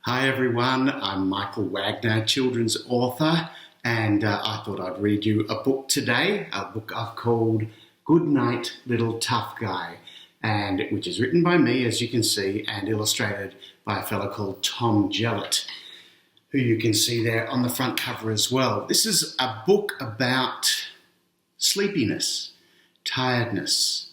Hi everyone, I'm Michael Wagner, children's author, and I thought I'd read you a book today, a book I've called Goodnight Little Tough Guy, and which is written by me, as you can see, and illustrated by a fellow called Tom Jellett, who you can see there on the front cover as well. This is a book about sleepiness, tiredness.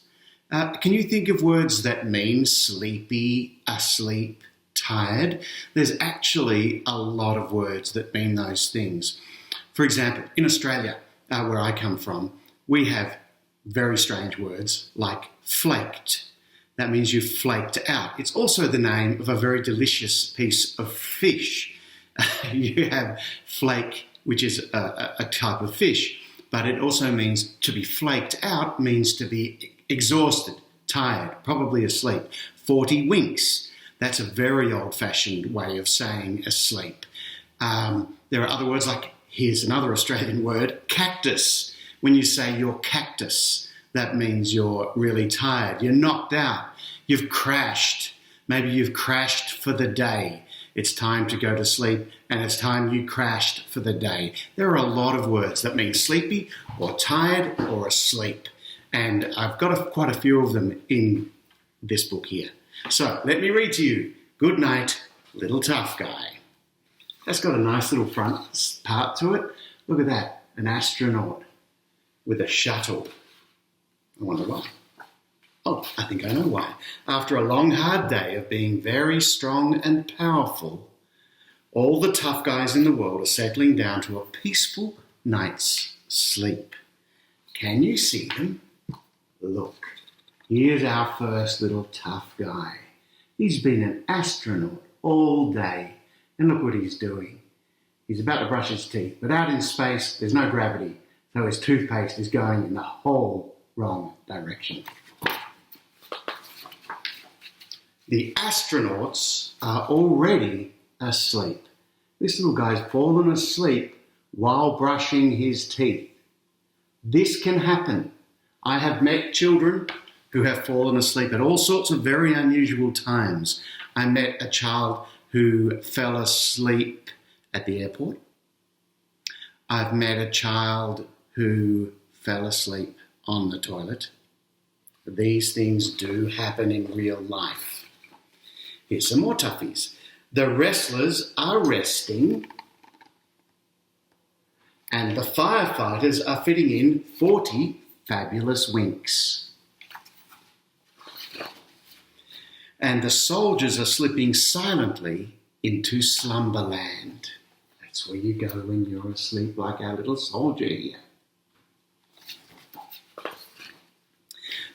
Can you think of words that mean sleepy, asleep, tired? There's actually a lot of words that mean those things. For example, in Australia, where I come from, we have very strange words like flaked. That means you've flaked out. It's also the name of a very delicious piece of fish. You have flake, which is a type of fish, but it also means to be flaked out means to be exhausted, tired, probably asleep. 40 winks. That's a very old-fashioned way of saying asleep. There are other words like, here's another Australian word, cactus. When you say you're cactus, that means you're really tired. You're knocked out. You've crashed. Maybe you've crashed for the day. It's time to go to sleep, and it's time you crashed for the day. There are a lot of words that mean sleepy or tired or asleep, and I've got quite a few of them in this book here. So let me read to you, Goodnight Little Tough Guy. That's got a nice little front part to it. Look at that, an astronaut with a shuttle. I wonder why. Oh, I think I know why. After a long, hard day of being very strong and powerful, all the tough guys in the world are settling down to a peaceful night's sleep. Can you see them? Look, here's our first little tough guy. He's been an astronaut all day, and look what he's doing. He's about to brush his teeth, but out in space, there's no gravity, so his toothpaste is going in the whole wrong direction. The astronauts are already asleep. This little guy's fallen asleep while brushing his teeth. This can happen. I have met children who have fallen asleep at all sorts of very unusual times. I met a child who fell asleep at the airport. I've met a child who fell asleep on the toilet. These things do happen in real life. Here's some more toughies. The wrestlers are resting, and the firefighters are fitting in 40 fabulous winks. And the soldiers are slipping silently into slumberland. That's where you go when you're asleep, like our little soldier here.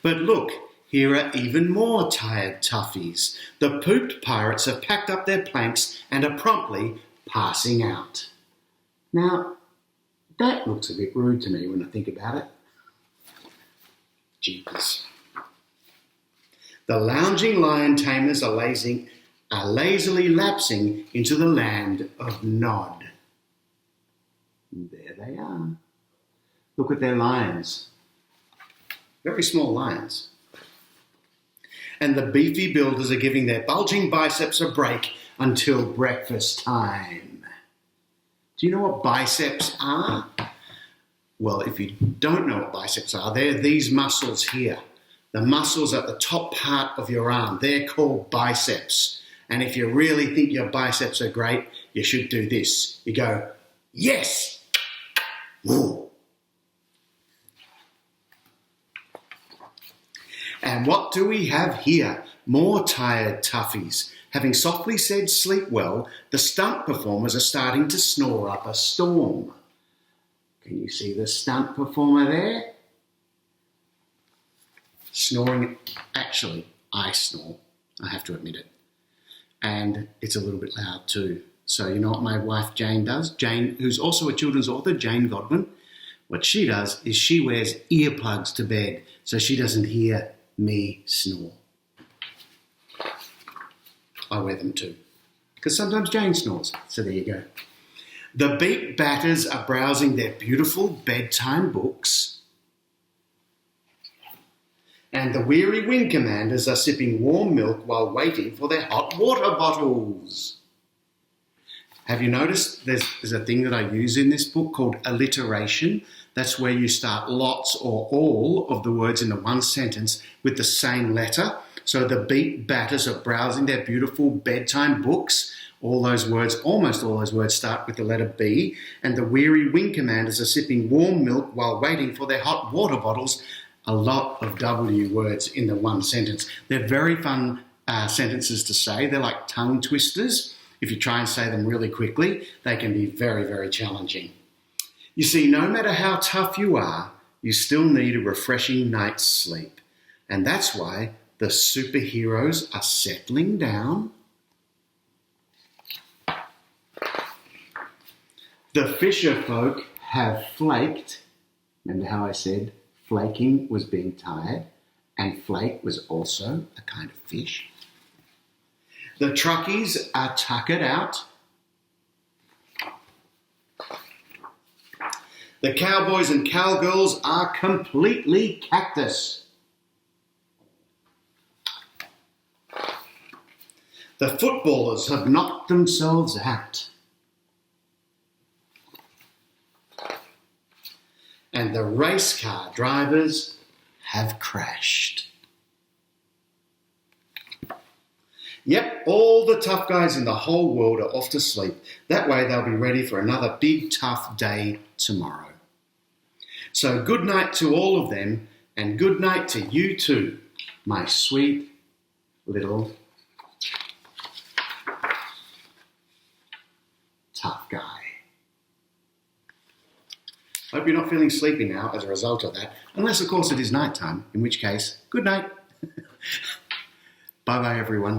But look, here are even more tired toughies. The pooped pirates have packed up their planks and are promptly passing out. Now, that looks a bit rude to me when I think about it. Jeepers. The lounging lion tamers are lazily lapsing into the land of Nod. There they are. Look at their lions. Very small lions. And the beefy builders are giving their bulging biceps a break until breakfast time. Do you know what biceps are? Well, if you don't know what biceps are, they're these muscles here. The muscles at the top part of your arm, they're called biceps. And if you really think your biceps are great, you should do this. You go, yes! Woo. And what do we have here? More tired toughies. Having softly said sleep well, the stunt performers are starting to snore up a storm. Can you see the stunt performer there? Snoring. Actually, I snore. I have to admit it. And it's a little bit loud too. So you know what my wife Jane does? Jane, who's also a children's author, Jane Godwin. What she does is she wears earplugs to bed so she doesn't hear me snore. I wear them too, because sometimes Jane snores. So there you go. The beat batters are browsing their beautiful bedtime books, and the weary wing commanders are sipping warm milk while waiting for their hot water bottles. Have you noticed there's a thing that I use in this book called alliteration? That's where you start lots or all of the words in the one sentence with the same letter. So the beat batters are browsing their beautiful bedtime books. Almost all those words start with the letter B. And the weary wing commanders are sipping warm milk while waiting for their hot water bottles. A lot of W words in the one sentence. They're very fun sentences to say. They're like tongue twisters. If you try and say them really quickly, they can be very, very challenging. You see, no matter how tough you are, you still need a refreshing night's sleep. And that's why the superheroes are settling down. The fisher folk have flaked. Remember how I said flaking was being tired, and flake was also a kind of fish. The truckies are tuckered out. The cowboys and cowgirls are completely cactus. The footballers have knocked themselves out. And the race car drivers have crashed. Yep, all the tough guys in the whole world are off to sleep. That way they'll be ready for another big tough day tomorrow. So good night to all of them, and good night to you too, my sweet little tough guy. Hope you're not feeling sleepy now as a result of that, unless of course it is night time, in which case, good night. Bye-bye everyone.